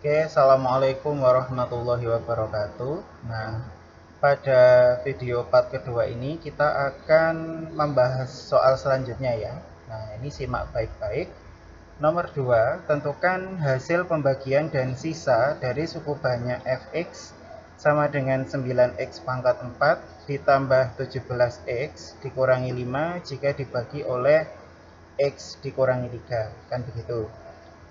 Oke, assalamualaikum warahmatullahi wabarakatuh. Nah, pada video part kedua ini kita akan membahas soal selanjutnya ya. Nah, ini simak baik-baik. Nomor 2, tentukan hasil pembagian dan sisa dari suku banyak fx sama dengan 9x pangkat 4 ditambah 17x dikurangi 5 jika dibagi oleh x dikurangi 3. Kan begitu.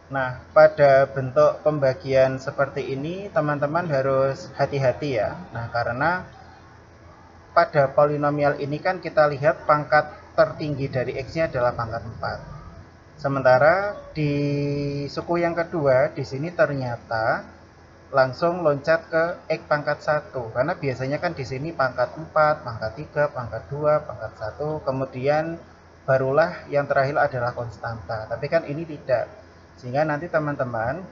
Nah, pada bentuk pembagian seperti ini, teman-teman harus hati-hati ya. Nah, karena pada polinomial ini kan kita lihat pangkat tertinggi dari x-nya adalah pangkat 4. Sementara di suku yang kedua, di sini ternyata langsung loncat ke x pangkat 1. Karena biasanya kan di sini pangkat 4, pangkat 3, pangkat 2, pangkat 1, kemudian barulah yang terakhir adalah konstanta. Tapi kan ini tidak. Sehingga nanti teman-teman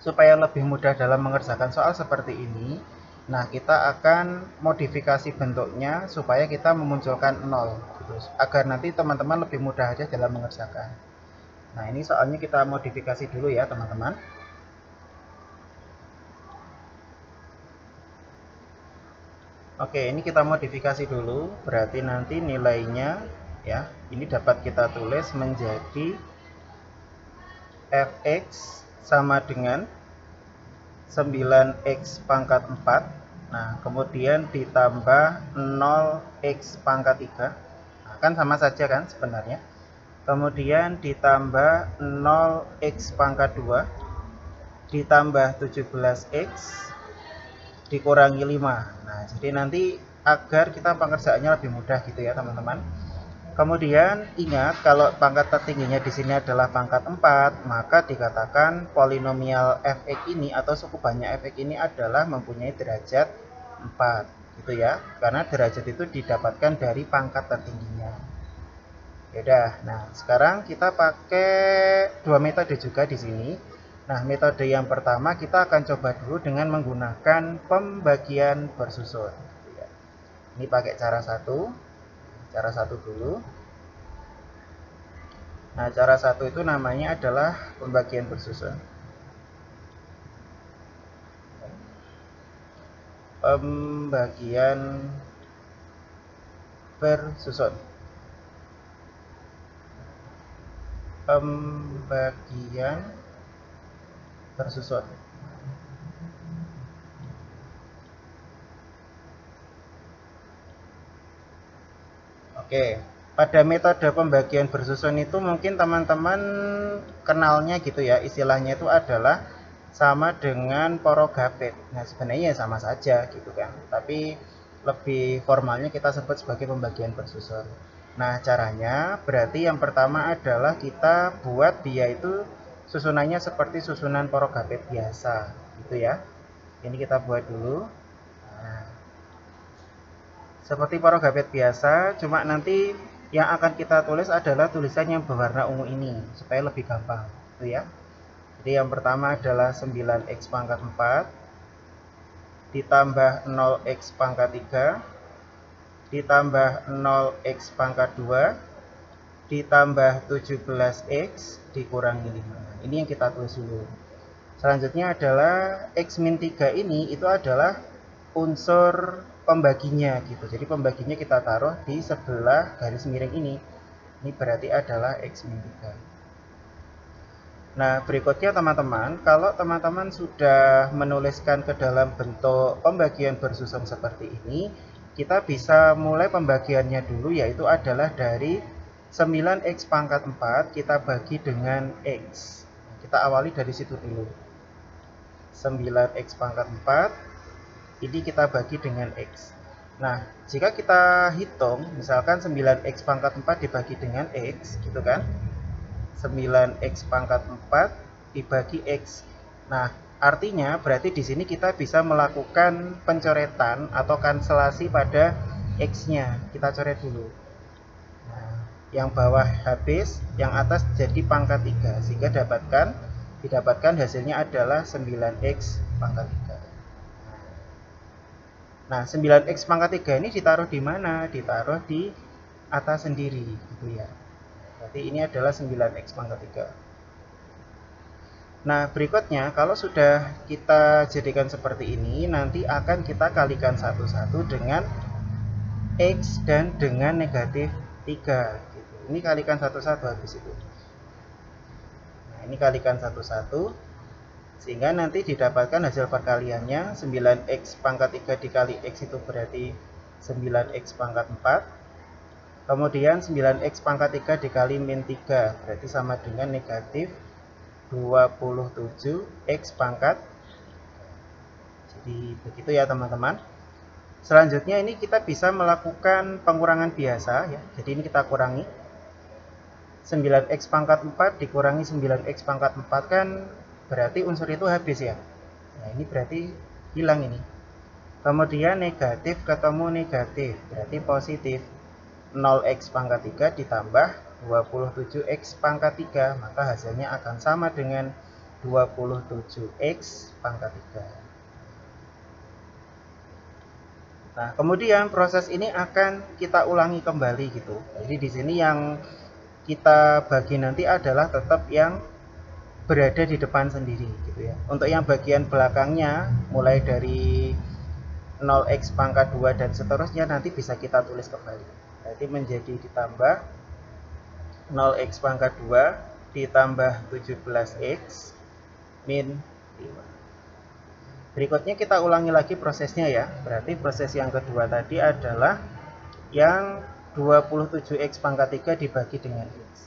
supaya lebih mudah dalam mengerjakan soal seperti ini, nah kita akan modifikasi bentuknya supaya kita memunculkan 0 gitu, agar nanti teman-teman lebih mudah aja dalam mengerjakan. Nah, ini soalnya kita modifikasi dulu ya teman-teman. Oke, ini kita modifikasi dulu, berarti nanti nilainya ya, ini dapat kita tulis menjadi fx sama dengan 9x pangkat 4. Nah, kemudian ditambah 0x pangkat 3. Nah, kan sama saja kan sebenarnya. Kemudian ditambah 0x pangkat 2 ditambah 17x dikurangi 5. Nah, jadi nanti agar kita pengerjaannya lebih mudah gitu ya, teman-teman. Kemudian ingat kalau pangkat tertingginya di sini adalah pangkat 4, maka dikatakan polinomial fx ini atau suku banyak fx ini adalah mempunyai derajat 4 gitu ya. Karena derajat itu didapatkan dari pangkat tertingginya. Yaudah, nah sekarang kita pakai dua metode juga di sini. Nah, metode yang pertama kita akan coba dulu dengan menggunakan pembagian bersusun. Ini pakai cara satu dulu. Nah, cara satu itu namanya adalah pembagian bersusun. Pembagian bersusun. Pembagian bersusun. Oke, pada metode pembagian bersusun itu mungkin teman-teman kenalnya gitu ya, istilahnya itu adalah sama dengan porogapet. Nah, sebenarnya ya sama saja gitu kan, tapi lebih formalnya kita sebut sebagai pembagian bersusun. Nah, caranya berarti yang pertama adalah kita buat dia itu susunannya seperti susunan porogapet biasa gitu ya. Ini kita buat dulu. Nah, seperti porogapet biasa, cuma nanti yang akan kita tulis adalah tulisan yang berwarna ungu ini supaya lebih gampang gitu ya. Jadi yang pertama adalah 9x pangkat 4 ditambah 0x pangkat 3 ditambah 0x pangkat 2 ditambah 17x dikurangi 5. Ini yang kita tulis dulu. Selanjutnya adalah x min 3 ini itu adalah unsur pembaginya gitu. Jadi pembaginya kita taruh di sebelah garis miring ini. Ini berarti adalah x min 3. Nah, berikutnya teman-teman, kalau teman-teman sudah menuliskan ke dalam bentuk pembagian bersusun seperti ini, kita bisa mulai pembagiannya dulu, yaitu adalah dari 9x pangkat 4 kita bagi dengan x. Kita awali dari situ dulu. 9x pangkat 4 ini kita bagi dengan x. Nah, jika kita hitung, misalkan 9x pangkat 4 dibagi dengan x, gitu kan? 9x pangkat 4 dibagi x. Nah, artinya berarti di sini kita bisa melakukan pencoretan atau kanselasi pada x-nya. Kita coret dulu. Nah, yang bawah habis, yang atas jadi pangkat 3, sehingga didapatkan hasilnya adalah 9x pangkat 3. Nah, 9x pangkat 3 ini ditaruh di mana? Ditaruh di atas sendiri gitu ya. Berarti ini adalah 9x pangkat 3. Nah, berikutnya kalau sudah kita jadikan seperti ini, nanti akan kita kalikan satu-satu dengan X dan dengan negatif 3 gitu. Ini kalikan satu-satu habis itu. Nah, ini kalikan satu-satu sehingga nanti didapatkan hasil perkaliannya 9x pangkat 3 dikali x itu berarti 9x pangkat 4. Kemudian 9x pangkat 3 dikali min 3 berarti sama dengan negatif 27x pangkat. Jadi begitu ya teman-teman. Selanjutnya ini kita bisa melakukan pengurangan biasa ya. Jadi ini kita kurangi 9x pangkat 4 dikurangi 9x pangkat 4 kan berarti unsur itu habis ya. Nah ini berarti hilang ini. Kemudian negatif ketemu negatif berarti positif 0x pangkat 3 ditambah 27x pangkat 3, maka hasilnya akan sama dengan 27x pangkat 3. Nah, kemudian proses ini akan kita ulangi kembali gitu. Jadi di sini yang kita bagi nanti adalah tetap yang berada di depan sendiri gitu ya. Untuk yang bagian belakangnya mulai dari 0x pangkat 2 dan seterusnya nanti bisa kita tulis kembali. Berarti menjadi ditambah 0x pangkat 2 ditambah 17x min 5. Berikutnya kita ulangi lagi prosesnya ya. Berarti proses yang kedua tadi adalah yang 27x pangkat 3 dibagi dengan x.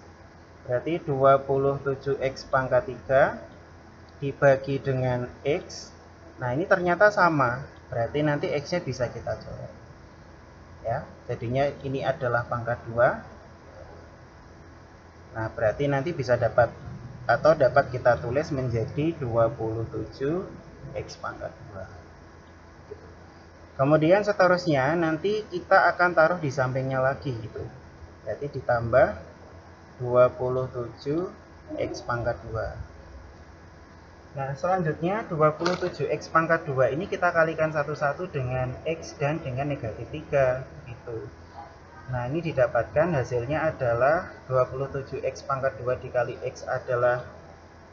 Berarti 27x pangkat 3 dibagi dengan x. Nah ini ternyata sama. Berarti nanti x-nya bisa kita coret. Ya, jadinya ini adalah pangkat 2. Nah berarti nanti bisa dapat atau dapat kita tulis menjadi 27x pangkat 2. Kemudian seterusnya nanti kita akan taruh di sampingnya lagi gitu. Berarti ditambah 27x pangkat 2. Nah selanjutnya 27x pangkat 2 ini kita kalikan satu-satu dengan x dan dengan negatif 3 gitu. Nah ini didapatkan hasilnya adalah 27x pangkat 2 dikali x adalah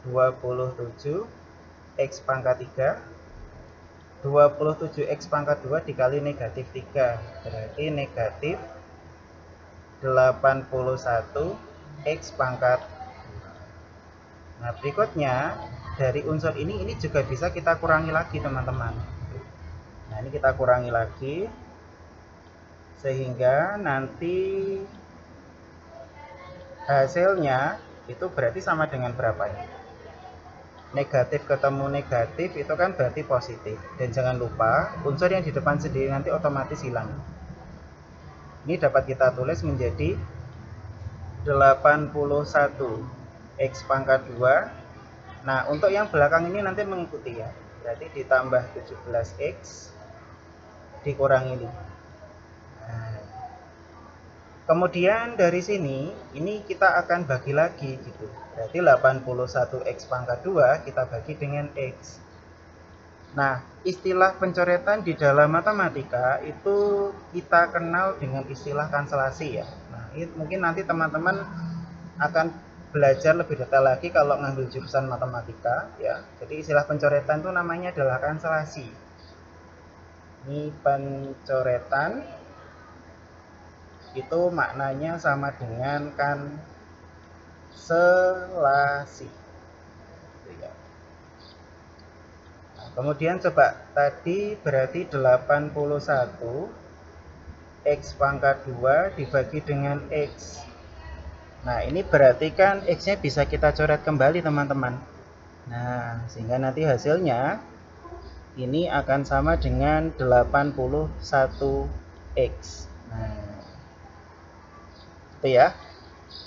27 x pangkat 3. 27x pangkat 2 dikali negatif 3 berarti negatif 81 x pangkat 2. Nah berikutnya dari unsur ini juga bisa kita kurangi lagi teman-teman. Nah ini kita kurangi lagi sehingga nanti hasilnya itu berarti sama dengan berapa ya? Negatif ketemu negatif itu kan berarti positif. Dan jangan lupa unsur yang di depan sendiri nanti otomatis hilang. Ini dapat kita tulis menjadi 81x pangkat 2. Nah untuk yang belakang ini nanti mengikuti ya. Berarti ditambah 17x dikurangi 5. Kemudian dari sini ini kita akan bagi lagi gitu. Berarti 81x pangkat 2 kita bagi dengan x. Nah, istilah pencoretan di dalam matematika itu kita kenal dengan istilah kanselasi ya. Nah, mungkin nanti teman-teman akan belajar lebih detail lagi kalau ngambil jurusan matematika ya. Jadi istilah pencoretan itu namanya adalah kanselasi. Ini pencoretan itu maknanya sama dengan kanselasi. Nah, kemudian coba tadi berarti 81x pangkat 2 dibagi dengan x. Nah ini berarti kan x-nya bisa kita coret kembali teman-teman. Nah sehingga nanti hasilnya ini akan sama dengan 81x. Nah itu ya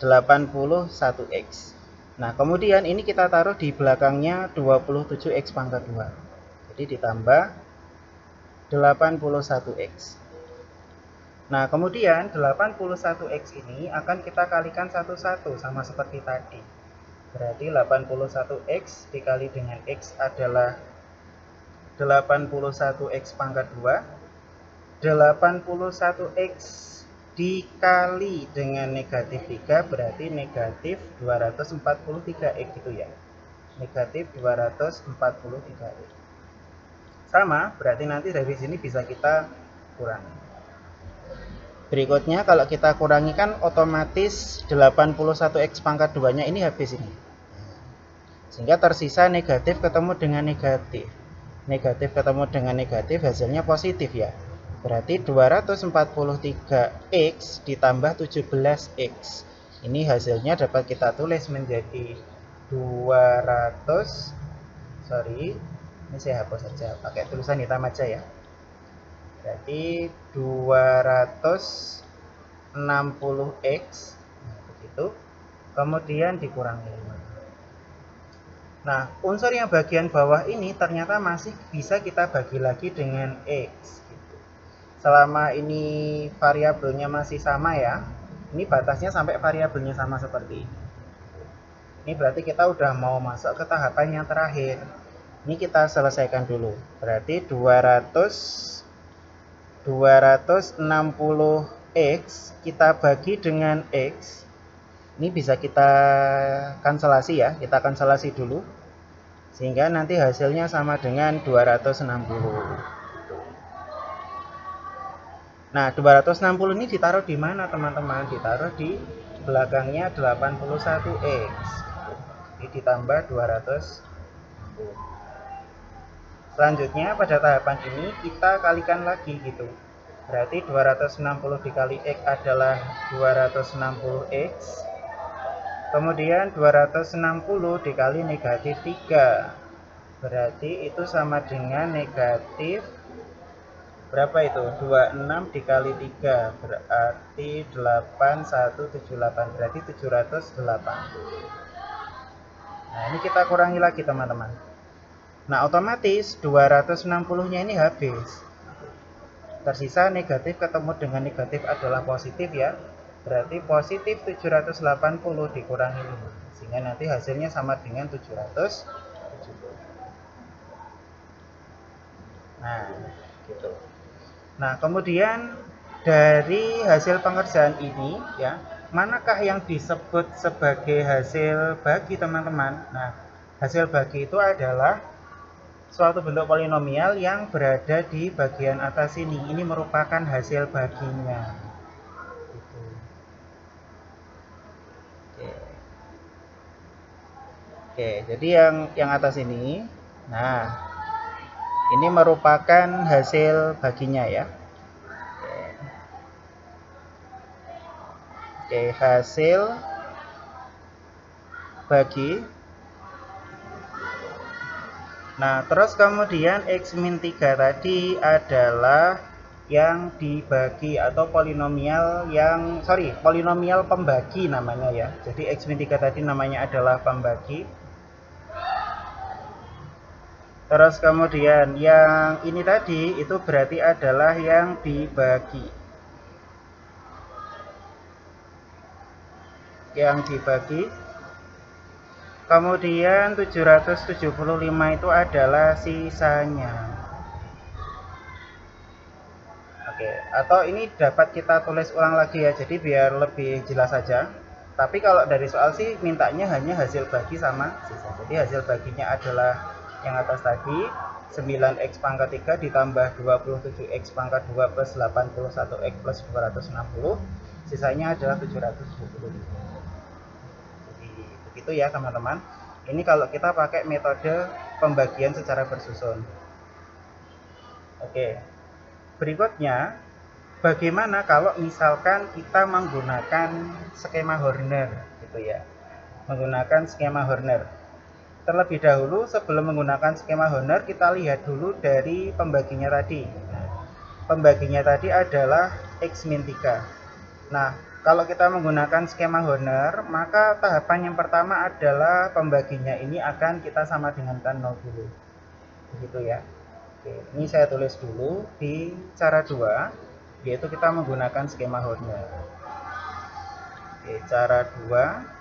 81x. Nah kemudian ini kita taruh di belakangnya 27x pangkat 2. Jadi ditambah 81x. Nah kemudian 81x ini akan kita kalikan satu-satu sama seperti tadi. Berarti 81x dikali dengan x adalah 81x pangkat 2. 81x dikali dengan negatif 3 berarti negatif 243x gitu ya. negatif 243X. Sama, berarti nanti dari sini bisa kita kurangi. Berikutnya kalau kita kurangi kan otomatis 81X pangkat 2-nya ini habis ini. Sehingga tersisa negatif ketemu dengan negatif. Negatif ketemu dengan negatif hasilnya positif ya. Berarti 243X ditambah 17X. Ini hasilnya dapat kita tulis menjadi 200. Ini saya hapus saja, pakai tulisan hitam aja ya. Berarti 260X. Nah, begitu. Kemudian dikurangi 5. Nah, unsur yang bagian bawah ini ternyata masih bisa kita bagi lagi dengan X. Selama ini variabelnya masih sama ya. Ini batasnya sampai variabelnya sama seperti ini. Ini berarti kita udah mau masuk ke tahapan yang terakhir. Ini kita selesaikan dulu. Berarti 260X kita bagi dengan X. Ini bisa kita kanselasi ya. Kita kanselasi dulu. Sehingga nanti hasilnya sama dengan 260. Nah, 260 ini ditaruh di mana teman-teman? Ditaruh di belakangnya 81X. Jadi ditambah 200. Selanjutnya pada tahapan ini kita kalikan lagi gitu. Berarti 260 dikali X adalah 260X. Kemudian 260 dikali negatif 3. Berarti itu sama dengan negatif berapa itu? 26 dikali 3 berarti 8178. Berarti 708. Nah, ini kita kurangi lagi teman-teman. Nah, otomatis 260-nya ini habis. Tersisa negatif ketemu dengan negatif adalah positif ya. Berarti positif 780 dikurangi 5. Sehingga nanti hasilnya sama dengan 770. Nah, gitu. Nah, kemudian dari hasil pengerjaan ini ya, manakah yang disebut sebagai hasil bagi teman-teman? Nah, hasil bagi itu adalah suatu bentuk polinomial yang berada di bagian atas ini. Ini merupakan hasil baginya. Gitu. Oke, jadi yang atas ini, nah ini merupakan hasil baginya ya. Oke, hasil bagi. Nah, terus kemudian X-3 tadi adalah yang dibagi atau polinomial polinomial pembagi namanya ya. Jadi X-3 tadi namanya adalah pembagi. Terus kemudian yang ini tadi itu berarti adalah yang dibagi. Yang dibagi. Kemudian 775 itu adalah sisanya. Oke, atau ini dapat kita tulis ulang lagi ya, jadi biar lebih jelas saja. Tapi kalau dari soal sih mintanya hanya hasil bagi sama sisa. Jadi hasil baginya adalah yang atas tadi 9X pangkat 3 ditambah 27X pangkat 2 plus 81X plus 260. Sisanya adalah 770. Jadi begitu ya teman-teman. Ini kalau kita pakai metode pembagian secara bersusun. Oke. Berikutnya, bagaimana kalau misalkan kita menggunakan skema Horner gitu ya. Menggunakan skema Horner. Terlebih dahulu sebelum menggunakan skema Horner kita lihat dulu dari pembaginya tadi. Pembaginya tadi adalah X-3. Nah, kalau kita menggunakan skema Horner, maka tahapan yang pertama adalah pembaginya ini akan kita sama dengankan 0 dulu. Begitu ya. Oke, ini saya tulis dulu di cara 2, yaitu kita menggunakan skema Horner. Oke, cara 2.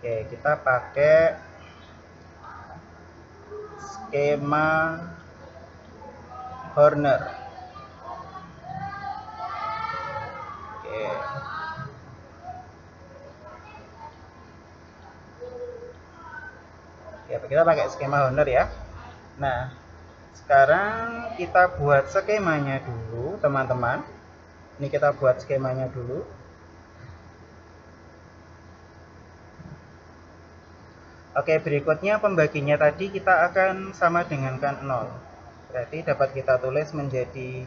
Oke, kita pakai skema Horner. Oke. Ya, kita pakai skema Horner ya. Nah, sekarang kita buat skemanya dulu, teman-teman. Ini kita buat skemanya dulu. Oke, berikutnya pembaginya tadi kita akan sama dengankan 0. Berarti dapat kita tulis menjadi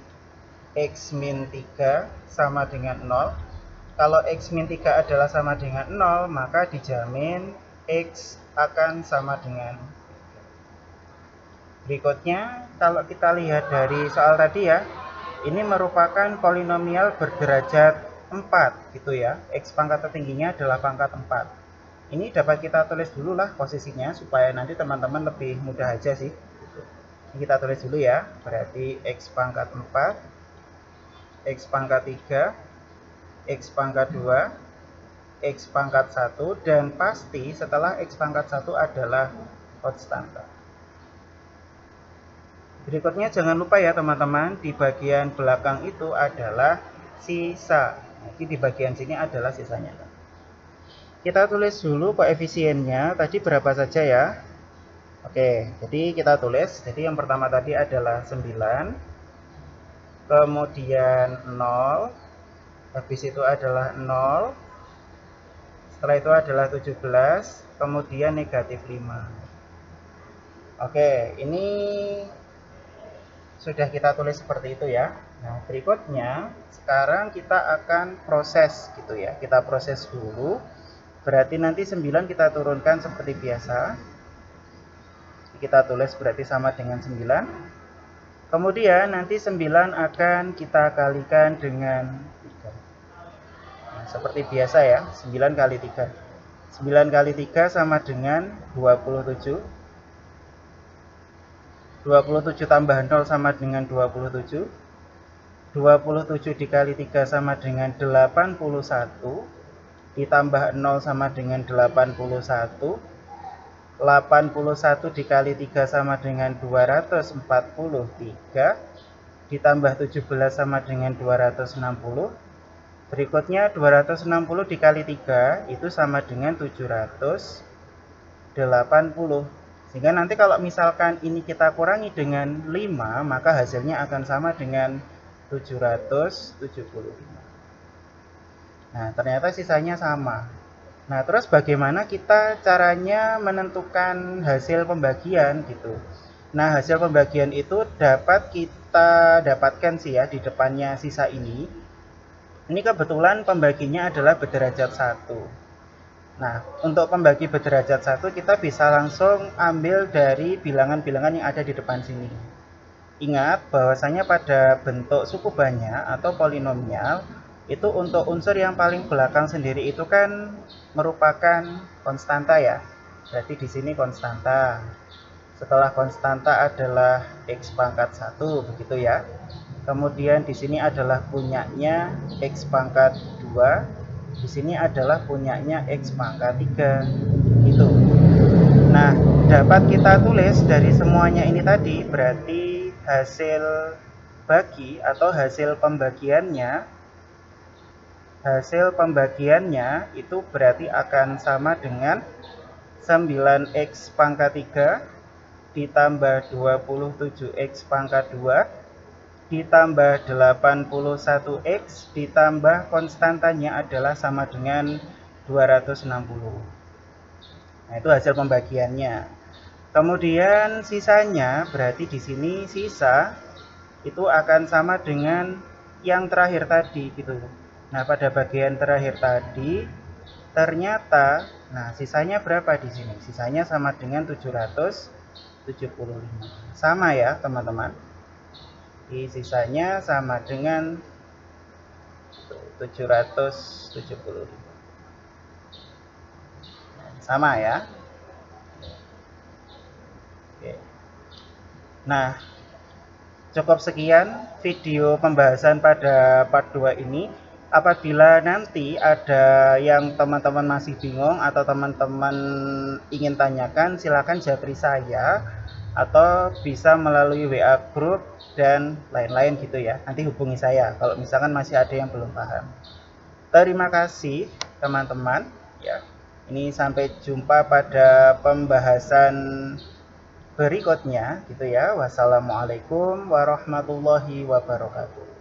X min 3 sama dengan 0. Kalau X min 3 adalah sama dengan 0, maka dijamin X akan sama dengan 3. Berikutnya, kalau kita lihat dari soal tadi ya, ini merupakan polinomial berderajat 4 gitu ya. X pangkat tertingginya adalah pangkat 4. Ini dapat kita tulis dulu lah posisinya supaya nanti teman-teman lebih mudah aja sih. Ini kita tulis dulu ya. Berarti X pangkat 4, X pangkat 3, X pangkat 2, X pangkat 1, dan pasti setelah X pangkat 1 adalah konstanta. Berikutnya jangan lupa ya teman-teman, di bagian belakang itu adalah sisa. Jadi di bagian sini adalah sisanya. Kita tulis dulu koefisiennya tadi berapa saja ya. Oke, jadi kita tulis. Jadi yang pertama tadi adalah 9, kemudian 0, habis itu adalah 0, setelah itu adalah 17, kemudian negatif 5. Oke, ini sudah kita tulis seperti itu ya. Nah, berikutnya sekarang kita akan proses gitu ya. Kita proses dulu. Berarti nanti 9 kita turunkan seperti biasa. Kita tulis berarti sama dengan 9. Kemudian nanti 9 akan kita kalikan dengan 3. Nah, seperti biasa ya, 9 kali 3. 9 kali 3 sama dengan 27. 27 tambah 0 sama dengan 27. 27 dikali 3 sama dengan 81. Ditambah 0 sama dengan 81. 81 dikali 3 sama dengan 243. Ditambah 17 sama dengan 260. Berikutnya 260 dikali 3 itu sama dengan 780. Sehingga nanti kalau misalkan ini kita kurangi dengan 5, maka hasilnya akan sama dengan 775. Nah, ternyata sisanya sama. Nah, terus bagaimana kita caranya menentukan hasil pembagian gitu. Nah, hasil pembagian itu dapat kita dapatkan sih ya di depannya sisa ini. Ini kebetulan pembaginya adalah berderajat 1. Nah, untuk pembagi berderajat 1 kita bisa langsung ambil dari bilangan-bilangan yang ada di depan sini. Ingat bahwasanya pada bentuk suku banyak atau polinomial, itu untuk unsur yang paling belakang sendiri itu kan merupakan konstanta ya. Berarti di sini konstanta. Setelah konstanta adalah X pangkat 1 begitu ya. Kemudian di sini adalah punyanya X pangkat 2. Di sini adalah punyanya X pangkat 3. Gitu. Nah, dapat kita tulis dari semuanya ini tadi berarti hasil bagi atau hasil pembagiannya itu berarti akan sama dengan 9x pangkat 3 ditambah 27x pangkat 2 ditambah 81x ditambah konstantanya adalah sama dengan 260. Nah, itu hasil pembagiannya. Kemudian sisanya berarti di sini sisa itu akan sama dengan yang terakhir tadi gitu. Nah, pada bagian terakhir tadi ternyata sisanya berapa di sini? Sisanya sama dengan 775. Sama ya, teman-teman. Sisanya sama dengan 775. Sama ya. Oke. Nah, cukup sekian video pembahasan pada part 2 ini. Apabila nanti ada yang teman-teman masih bingung atau teman-teman ingin tanyakan, silakan japri saya atau bisa melalui WA group dan lain-lain gitu ya. Nanti hubungi saya kalau misalkan masih ada yang belum paham. Terima kasih teman-teman ya. Ini sampai jumpa pada pembahasan berikutnya gitu ya. Wassalamualaikum warahmatullahi wabarakatuh.